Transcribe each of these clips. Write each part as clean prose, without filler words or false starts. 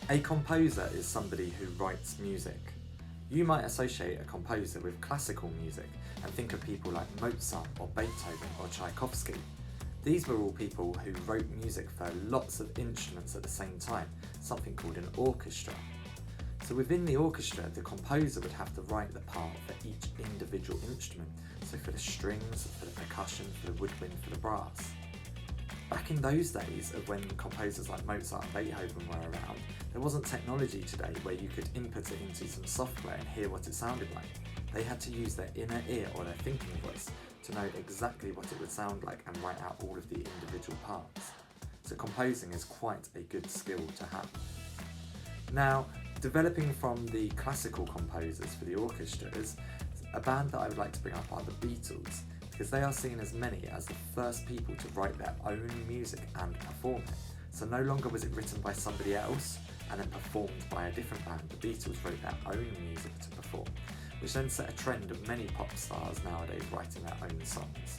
A composer is somebody who writes music. You might associate a composer with classical music and think of people like Mozart or Beethoven or Tchaikovsky. These were all people who wrote music for lots of instruments at the same time, something called an orchestra. So within the orchestra, the composer would have to write the part for each individual instrument, so for the strings, for the percussion, for the woodwind, for the brass. Back in those days of when composers like Mozart and Beethoven were around, there wasn't technology today where you could input it into some software and hear what it sounded like. They had to use their inner ear or their thinking voice to know exactly what it would sound like and write out all of the individual parts. So composing is quite a good skill to have. Now, developing from the classical composers for the orchestras, a band that I would like to bring up are the Beatles, because they are seen as many as the first people to write their own music and perform it. So no longer was it written by somebody else and then performed by a different band. The Beatles wrote their own music to perform, which then set a trend of many pop stars nowadays writing their own songs.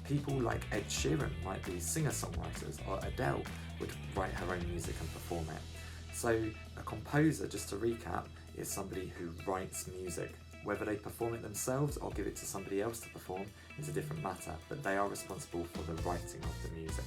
People like Ed Sheeran might be singer-songwriters, or Adele would write her own music and perform it. So a composer, just to recap, is somebody who writes music. Whether they perform it themselves or give it to somebody else to perform is a different matter, but they are responsible for the writing of the music.